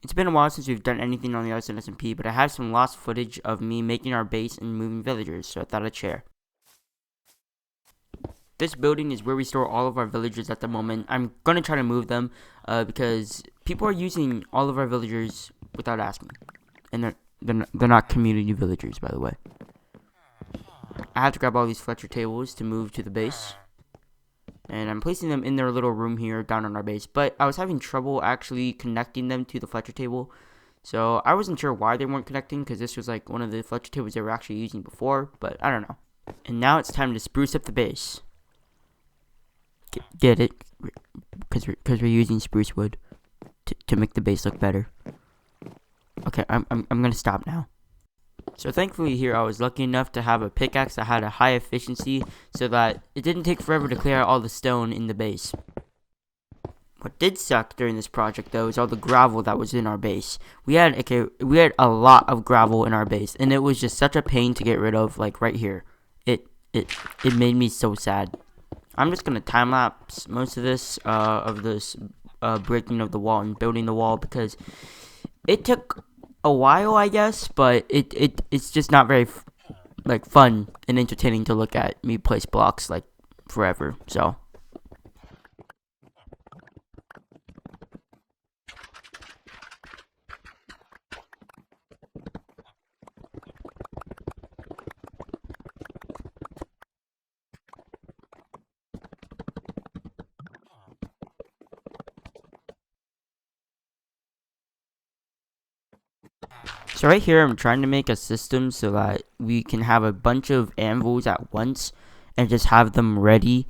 It's been a while since we've done anything on the ArsonSMP, but I have some lost footage of me making our base and moving villagers, so I thought I'd share. This building is where we store all of our villagers at the moment. I'm going to try to move them because people are using all of our villagers without asking. And they're not community villagers, by the way. I have to grab all these Fletcher tables to move to the base. And I'm placing them in their little room here down on our base. But I was having trouble actually connecting them to the Fletcher table. So I wasn't sure why they weren't connecting, because this was like one of the Fletcher tables they were actually using before. But I don't know. And now it's time to spruce up the base. Get it? Because we're using spruce wood to make the base look better. Okay, I'm gonna stop now. So thankfully here I was lucky enough to have a pickaxe that had a high efficiency so that it didn't take forever to clear out all the stone in the base. What did suck during this project though is all the gravel that was in our base. We had a lot of gravel in our base, and it was just such a pain to get rid of, like right here. It made me so sad. I'm just gonna time lapse most of this breaking of the wall and building the wall, because it took a while, I guess, but it's just not very fun and entertaining to look at me place blocks like forever. So right here, I'm trying to make a system so that we can have a bunch of anvils at once and just have them ready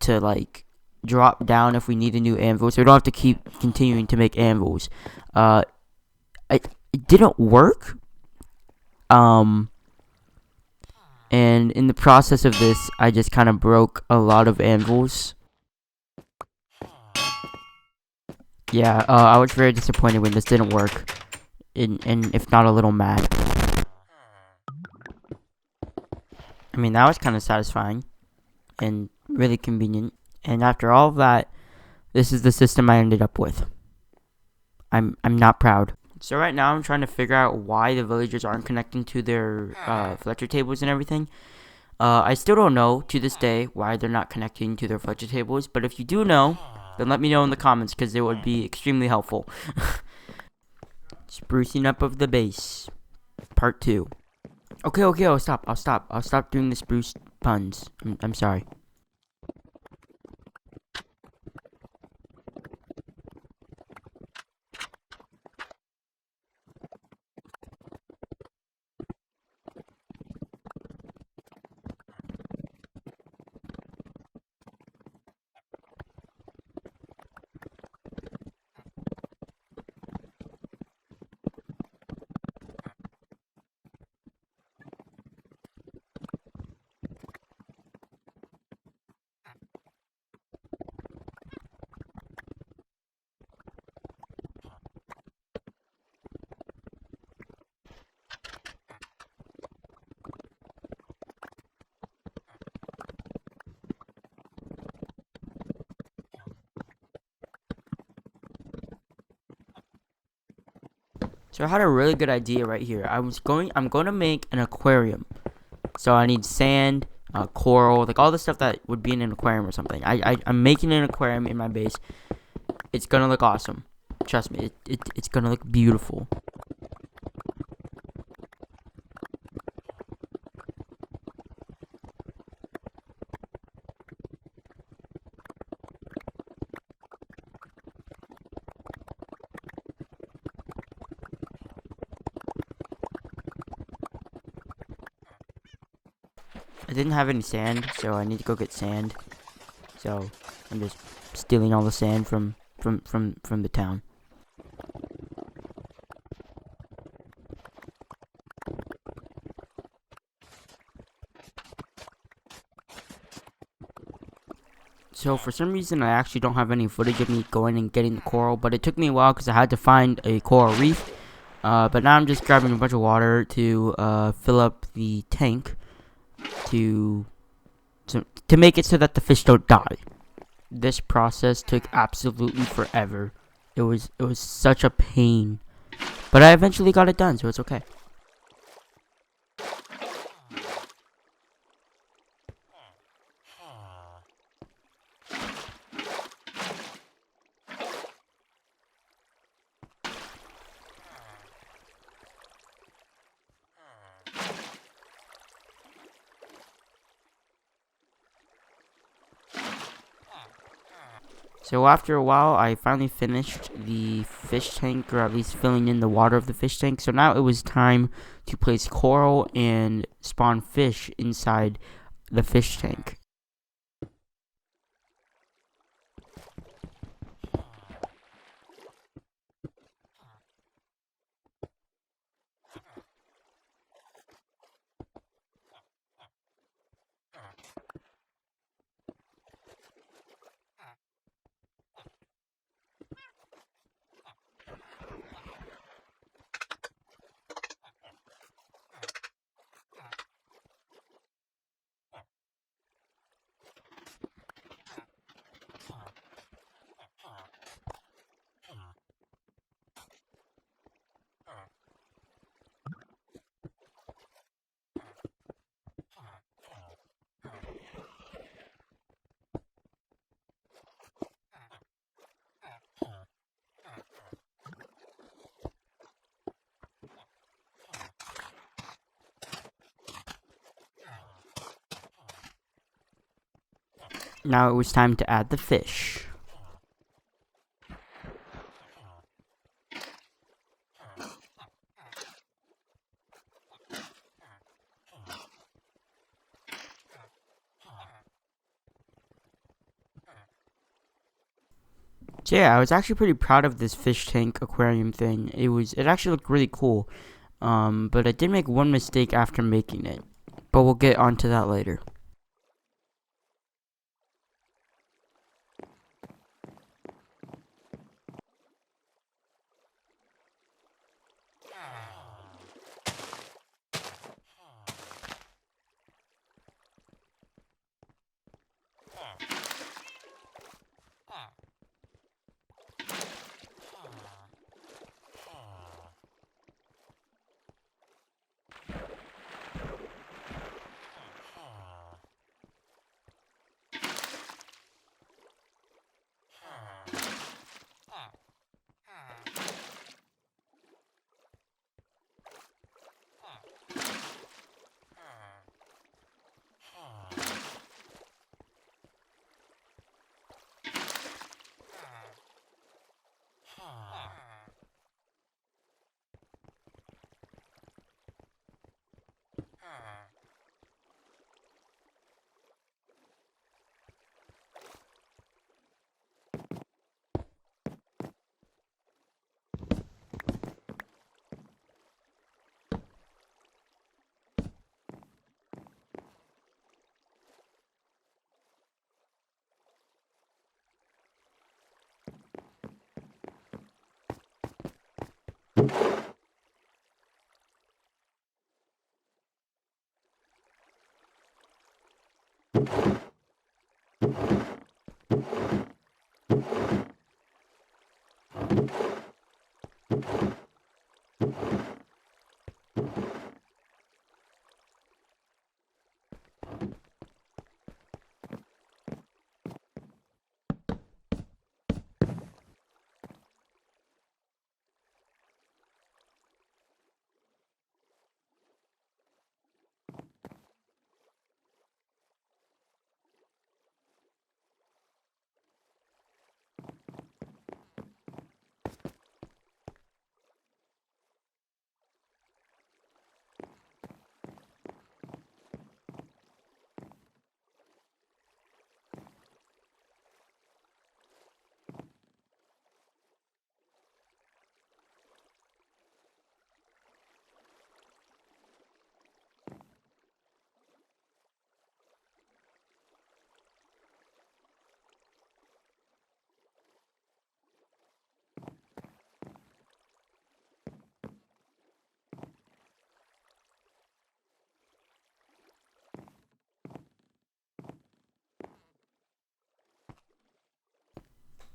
to like drop down if we need a new anvil, so we don't have to keep continuing to make anvils. It didn't work. And in the process of this, I just kind of broke a lot of anvils. Yeah, I was very disappointed when this didn't work. And if not a little mad. I mean, that was kind of satisfying and really convenient. And after all of that, this is the system I ended up with. I'm not proud. So right now I'm trying to figure out why the villagers aren't connecting to their Fletcher tables and everything. I still don't know to this day why they're not connecting to their Fletcher tables, but if you do know, then let me know in the comments, because it would be extremely helpful. Sprucing up of the base, part 2. Okay, I'll stop doing the spruce puns. I'm sorry. So I had a really good idea right here. I'm going to make an aquarium. So I need sand, coral, like all the stuff that would be in an aquarium or something. I'm making an aquarium in my base. It's gonna look awesome. Trust me, it's gonna look beautiful. I didn't have any sand, so I need to go get sand. So I'm just stealing all the sand from the town. So for some reason, I actually don't have any footage of me going and getting the coral, but it took me a while because I had to find a coral reef. But now I'm just grabbing a bunch of water to fill up the tank to make it so that the fish don't die. This process took absolutely forever, It was such a pain. But I eventually got it done, so it's okay. So after a while, I finally finished the fish tank, or at least filling in the water of the fish tank. So now it was time to place coral and spawn fish inside the fish tank. Now it was time to add the fish. So yeah, I was actually pretty proud of this fish tank aquarium thing. It actually looked really cool. But I did make one mistake after making it. But we'll get onto that later.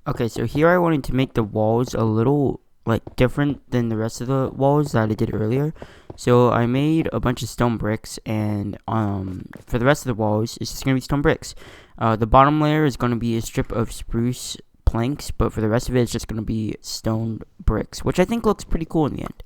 Okay, so here I wanted to make the walls a little like different than the rest of the walls that I did earlier. So I made a bunch of stone bricks, and for the rest of the walls it's just gonna be stone bricks. The bottom layer is gonna be a strip of spruce planks, but for the rest of it it's just gonna be stone bricks, which I think looks pretty cool in the end.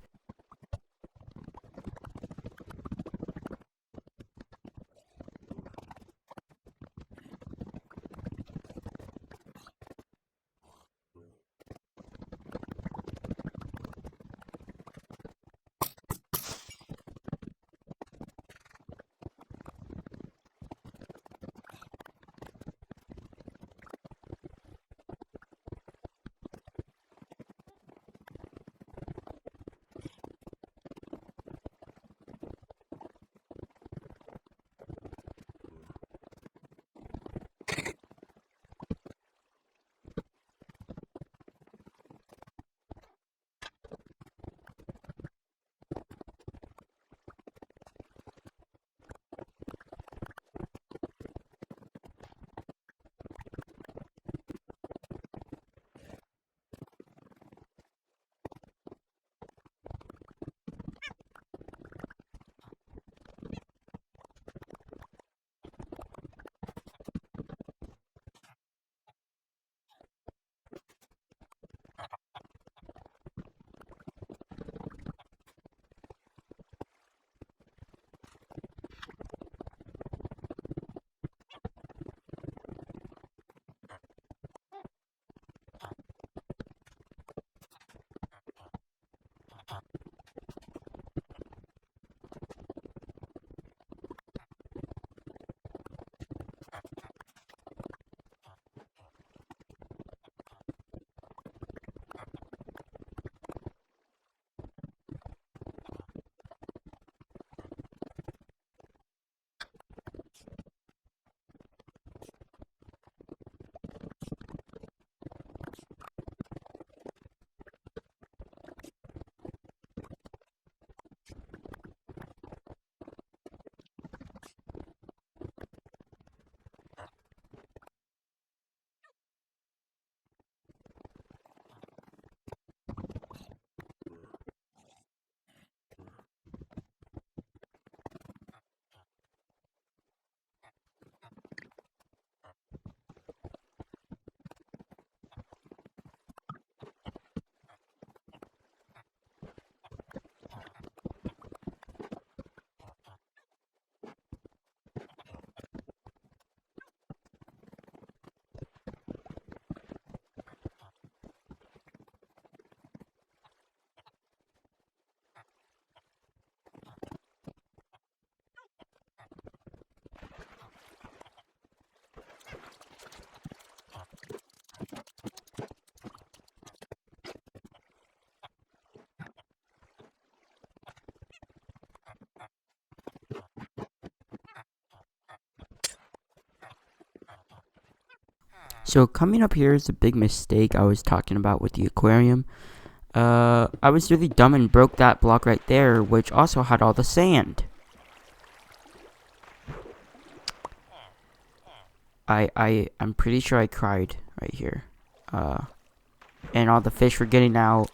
So coming up here is a big mistake I was talking about with the aquarium. I was really dumb and broke that block right there, which also had all the sand. I'm pretty sure I cried right here. And all the fish were getting out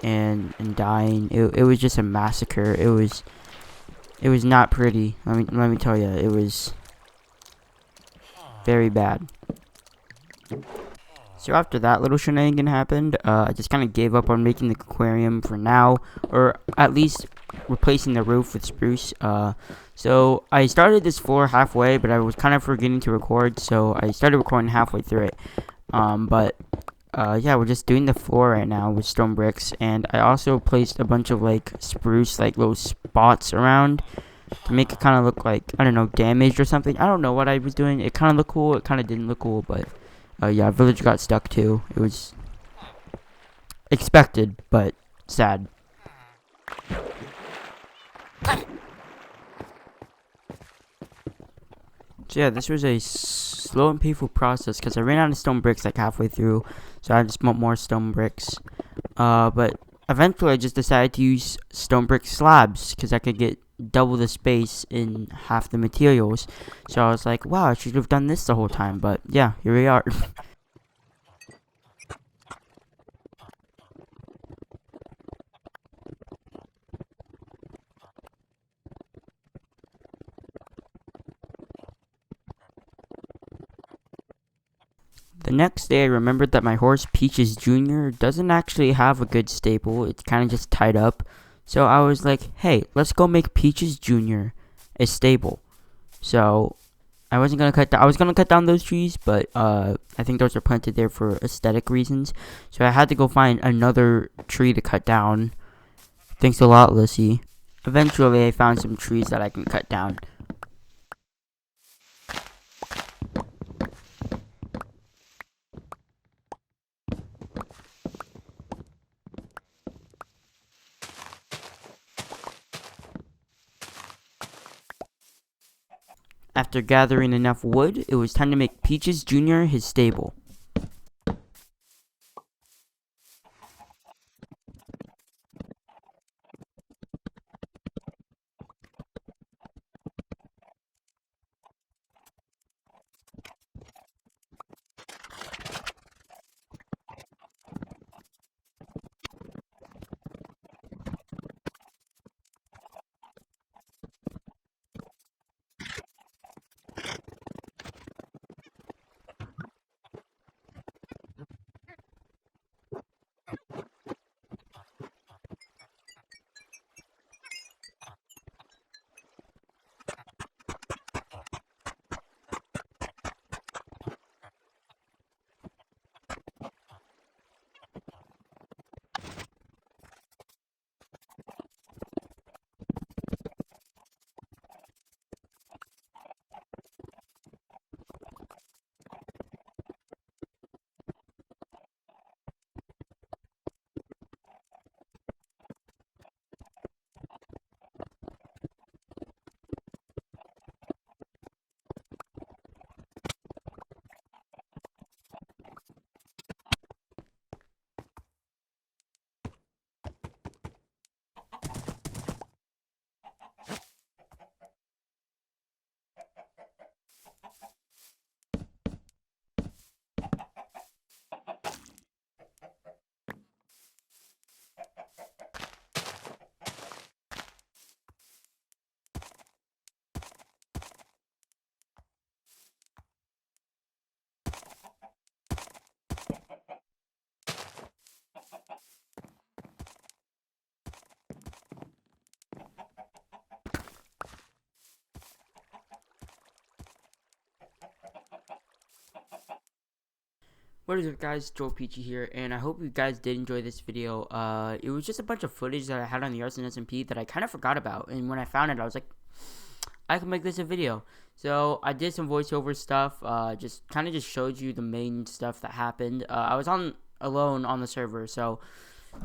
and dying. It was just a massacre. It was not pretty. Let me tell you, it was very bad. So after that little shenanigan happened, I just kind of gave up on making the aquarium for now, or at least replacing the roof with spruce. So I started this floor halfway, but I was kind of forgetting to record, so I started recording halfway through it. Yeah, we're just doing the floor right now with stone bricks, and I also placed a bunch of like spruce, like little spots around to make it kind of look like, I don't know, damaged or something. I don't know what I was doing. It kind of looked cool. It kind of didn't look cool, but yeah, village got stuck too. It was expected, but sad. So yeah, this was a slow and painful process because I ran out of stone bricks like halfway through, so I had to smelt more stone bricks. But eventually I just decided to use stone brick slabs because I could get double the space in half the materials. So I was like, wow, I should have done this the whole time. But yeah, here we are. The next day, I remembered that my horse Peaches Jr. doesn't actually have a good stable. It's kind of just tied up. So I was like, hey, let's go make Peaches Jr. a stable. So I wasn't gonna cut down. I was gonna cut down those trees, but I think those are planted there for aesthetic reasons. So I had to go find another tree to cut down. Thanks a lot, Lissy. Eventually, I found some trees that I can cut down. After gathering enough wood, it was time to make Peaches Jr. his stable. What is up, guys? Joel Peachy here, and I hope you guys did enjoy this video. It was just a bunch of footage that I had on the ArsonSMP that I kind of forgot about, and when I found it, I was like, I can make this a video. So I did some voiceover stuff, just kind of just showed you the main stuff that happened. I was alone on the server, so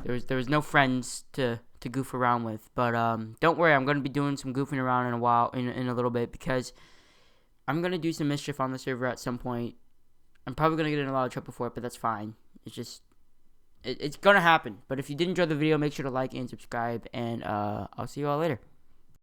there was no friends to goof around with. But don't worry, I'm gonna be doing some goofing around in a little bit, because I'm gonna do some mischief on the server at some point. I'm probably going to get in a lot of trouble for it, but that's fine. It's just, it's going to happen. But if you did enjoy the video, make sure to like and subscribe, and I'll see you all later.